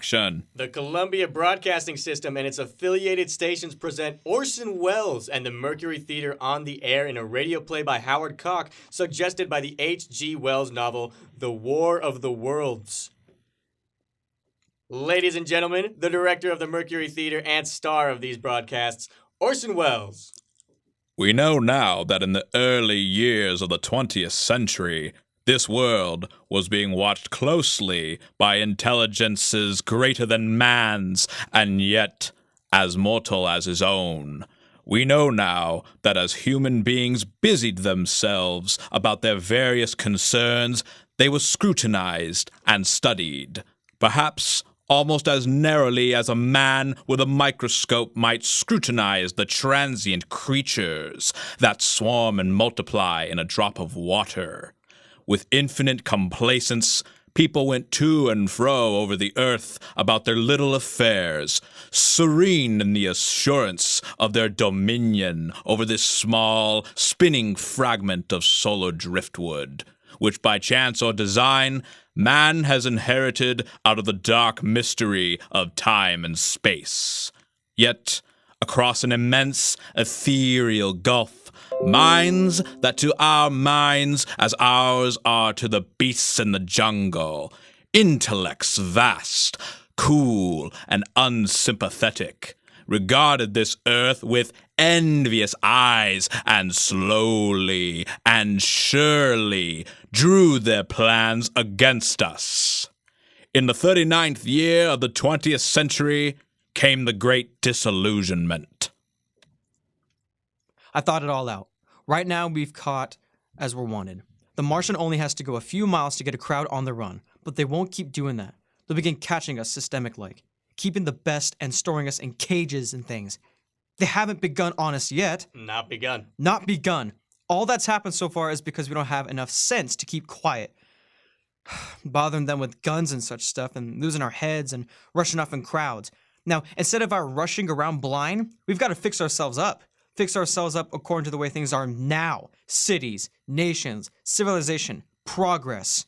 Action! The Columbia Broadcasting System and its affiliated stations present Orson Welles and the Mercury Theater on the air in a radio play by Howard Koch, suggested by the H.G. Wells novel The War of the Worlds. Ladies and gentlemen, the director of the Mercury Theater and star of these broadcasts, Orson Welles. We know now that in the early years of the 20th century, this world was being watched closely by intelligences greater than man's, and yet as mortal as his own. We know now that as human beings busied themselves about their various concerns, they were scrutinized and studied, perhaps almost as narrowly as a man with a microscope might scrutinize the transient creatures that swarm and multiply in a drop of water. With infinite complacence, people went to and fro over the earth about their little affairs, serene in the assurance of their dominion over this small, spinning fragment of solar driftwood, which by chance or design, man has inherited out of the dark mystery of time and space. Yet, across an immense, ethereal gulf, minds that to our minds as ours are to the beasts in the jungle, intellects vast, cool, and unsympathetic, regarded this earth with envious eyes and slowly and surely drew their plans against us. In the 39th year of the 20th century came the Great Disillusionment. I thought it all out. Right now, we've caught as we're wanted. The Martian only has to go a few miles to get a crowd on the run, but they won't keep doing that. They'll begin catching us systemic-like, keeping the best and storing us in cages and things. They haven't begun on us yet. Not begun. Not begun. All that's happened so far is because we don't have enough sense to keep quiet. Bothering them with guns and such stuff and losing our heads and rushing off in crowds. Now, instead of our rushing around blind, we've got to fix ourselves up. Fix ourselves up according to the way things are now. Cities, nations, civilization, progress.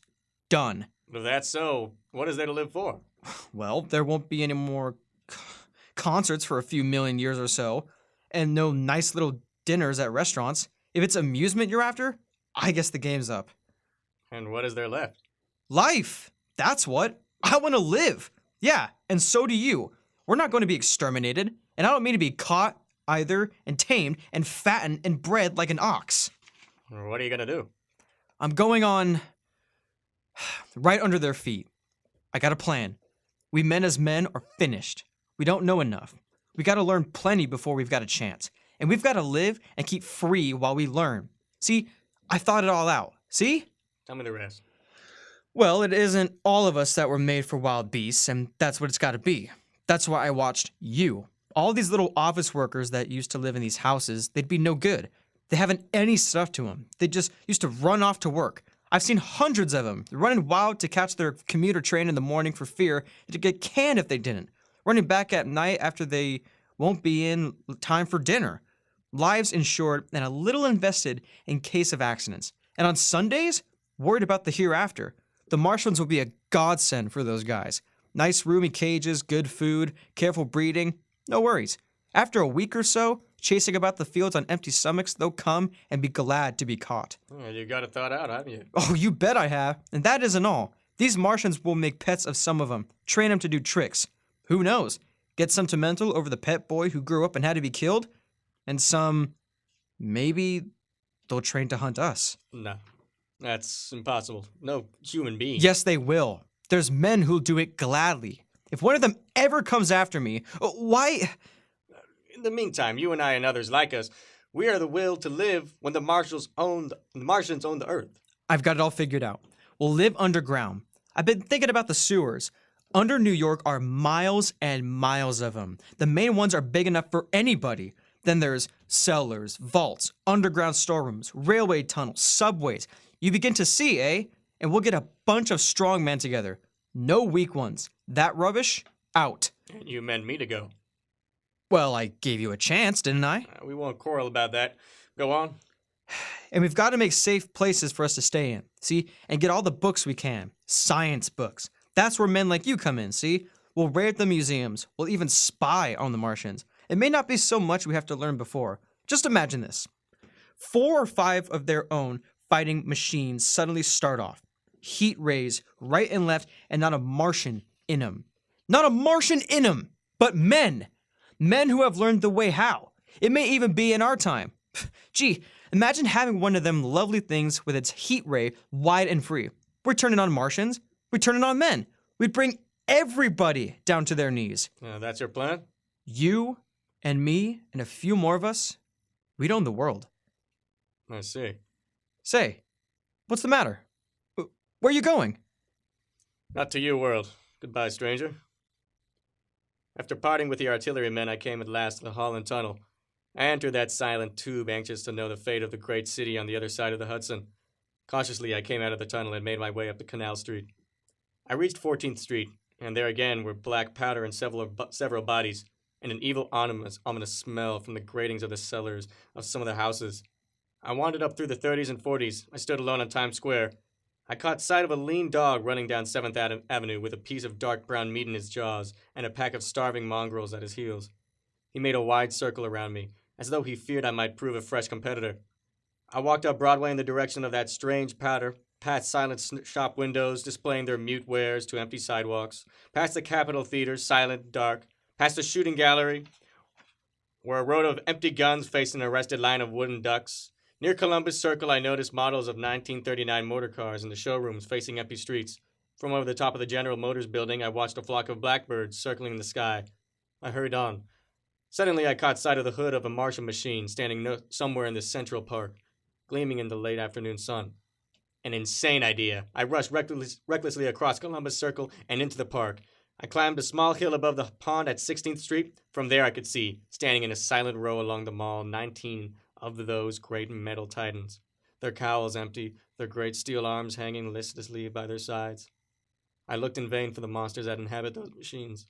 Done. If that's so, what is there to live for? Well, there won't be any more concerts for a few million years or so, and no nice little dinners at restaurants. If it's amusement you're after, I guess the game's up. And what is there left? Life! That's what. I want to live. Yeah, and so do you. We're not going to be exterminated, and I don't mean to be caught either, and tamed, and fattened, and bred like an ox. What are you gonna do? I'm going on right under their feet. I got a plan. We men as men are finished. We don't know enough. We gotta learn plenty before we've got a chance. And we've gotta live and keep free while we learn. See, I thought it all out. See? Tell me the rest. Well, it isn't all of us that were made for wild beasts, and that's what it's gotta be. That's why I watched you. All these little office workers that used to live in these houses, they'd be no good. They haven't any stuff to them. They just used to run off to work. I've seen hundreds of them running wild to catch their commuter train in the morning for fear to get canned if they didn't. Running back at night after they won't be in time for dinner. Lives insured and a little invested in case of accidents. And on Sundays, worried about the hereafter. The Martians will be a godsend for those guys. Nice roomy cages, good food, careful breeding. No worries. After a week or so, chasing about the fields on empty stomachs, they'll come and be glad to be caught. Yeah, you got it thought out, haven't you? Oh, you bet I have. And that isn't all. These Martians will make pets of some of them, train them to do tricks. Who knows? Get sentimental over the pet boy who grew up and had to be killed? And some, maybe they'll train to hunt us. No, that's impossible. No human being. Yes, they will. There's men who'll do it gladly. If one of them ever comes after me, why? In the meantime, you and I and others like us, we are the will to live when the Martians own the Earth. I've got it all figured out. We'll live underground. I've been thinking about the sewers. Under New York are miles and miles of them. The main ones are big enough for anybody. Then there's cellars, vaults, underground storerooms, railway tunnels, subways. You begin to see, eh? And we'll get a bunch of strong men together. No weak ones. That rubbish, out. You meant me to go. Well, I gave you a chance, didn't I? We won't quarrel about that. Go on. And we've got to make safe places for us to stay in, see? And get all the books we can. Science books. That's where men like you come in, see? We'll raid the museums. We'll even spy on the Martians. It may not be so much we have to learn before. Just imagine this. 4 or 5 of their own fighting machines suddenly start off. Heat rays right and left, and not a Martian in them. Not a Martian in them, but men. Men who have learned the way how. It may even be in our time. Gee, imagine having one of them lovely things with its heat ray wide and free. We're turning on Martians. We're turning on men. We'd bring everybody down to their knees. That's your plan? You and me and a few more of us, we'd own the world. I see. Say, what's the matter? Where are you going? Not to you, world. Goodbye, stranger. After parting with the artillerymen, I came at last to the Holland Tunnel. I entered that silent tube, anxious to know the fate of the great city on the other side of the Hudson. Cautiously, I came out of the tunnel and made my way up the Canal Street. I reached 14th Street, and there again were black powder and several bodies, and an evil, ominous smell from the gratings of the cellars of some of the houses. I wandered up through the 30s and 40s. I stood alone on Times Square. I caught sight of a lean dog running down 7th Avenue with a piece of dark brown meat in his jaws and a pack of starving mongrels at his heels. He made a wide circle around me, as though he feared I might prove a fresh competitor. I walked up Broadway in the direction of that strange powder, past silent shop windows displaying their mute wares to empty sidewalks, past the Capitol Theater, silent, dark, past the shooting gallery, where a row of empty guns faced an arrested line of wooden ducks. Near Columbus Circle, I noticed models of 1939 motor cars in the showrooms facing empty streets. From over the top of the General Motors building, I watched a flock of blackbirds circling the sky. I hurried on. Suddenly, I caught sight of the hood of a Martian machine standing somewhere in the Central Park, gleaming in the late afternoon sun. An insane idea. I rushed recklessly across Columbus Circle and into the park. I climbed a small hill above the pond at 16th Street. From there, I could see, standing in a silent row along the mall, 19 of those great metal titans, their cowls empty, their great steel arms hanging listlessly by their sides. I looked in vain for the monsters that inhabit those machines.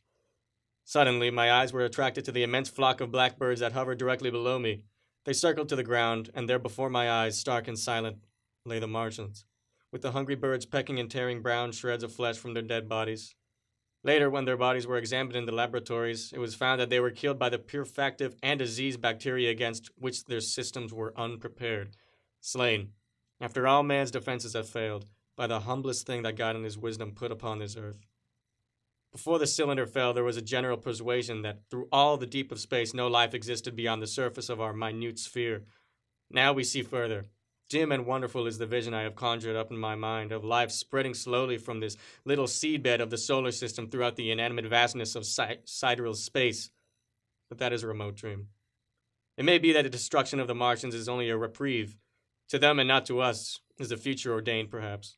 Suddenly, my eyes were attracted to the immense flock of blackbirds that hovered directly below me. They circled to the ground, and there before my eyes, stark and silent, lay the Martians, with the hungry birds pecking and tearing brown shreds of flesh from their dead bodies. Later, when their bodies were examined in the laboratories, it was found that they were killed by the purfactive and disease bacteria against which their systems were unprepared. Slain, after all man's defenses had failed, by the humblest thing that God in his wisdom put upon this earth. Before the cylinder fell, there was a general persuasion that through all the deep of space no life existed beyond the surface of our minute sphere. Now we see further. Dim and wonderful is the vision I have conjured up in my mind of life spreading slowly from this little seedbed of the solar system throughout the inanimate vastness of sidereal space. But that is a remote dream. It may be that the destruction of the Martians is only a reprieve. To them and not to us is the future ordained, perhaps.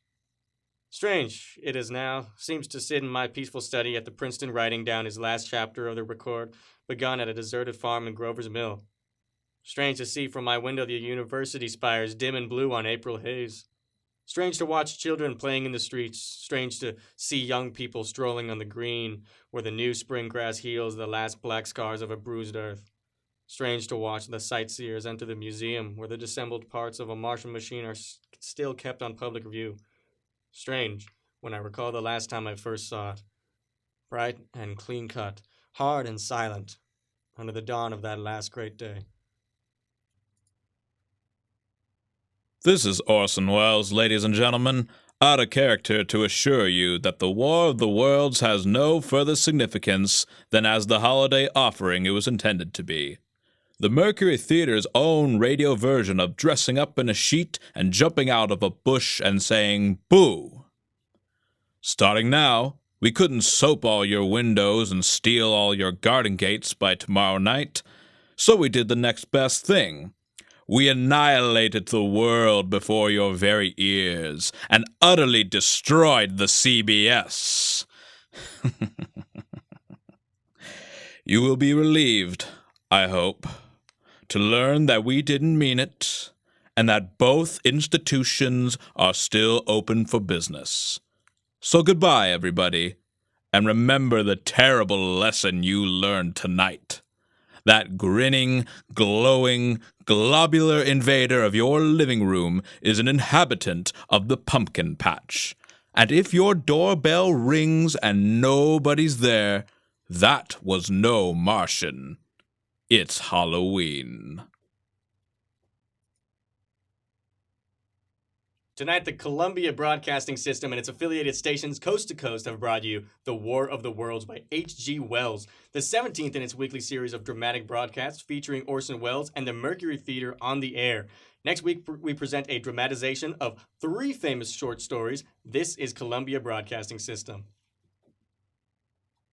Strange, it is now, seems to sit in my peaceful study at the Princeton writing down his last chapter of the record begun at a deserted farm in Grover's Mill. Strange to see from my window the university spires dim and blue on April haze. Strange to watch children playing in the streets. Strange to see young people strolling on the green where the new spring grass heals the last black scars of a bruised earth. Strange to watch the sightseers enter the museum where the disassembled parts of a Martian machine are still kept on public view. Strange when I recall the last time I first saw it. Bright and clean-cut, hard and silent, under the dawn of that last great day. This is Orson Welles, ladies and gentlemen, out of character to assure you that the War of the Worlds has no further significance than as the holiday offering it was intended to be. The Mercury Theater's own radio version of dressing up in a sheet and jumping out of a bush and saying, "Boo!" Starting now, we couldn't soap all your windows and steal all your garden gates by tomorrow night, so we did the next best thing. We annihilated the world before your very ears and utterly destroyed the CBS. You will be relieved, I hope, to learn that we didn't mean it and that both institutions are still open for business. So goodbye, everybody, and remember the terrible lesson you learned tonight. That grinning, glowing, globular invader of your living room is an inhabitant of the pumpkin patch, And if your doorbell rings and nobody's there, that was no Martian. It's Halloween. Tonight, the Columbia Broadcasting System and its affiliated stations coast to coast have brought you The War of the Worlds by H.G. Wells, the 17th in its weekly series of dramatic broadcasts featuring Orson Welles and the Mercury Theater on the air. Next week, we present a dramatization of 3 famous short stories. This is Columbia Broadcasting System.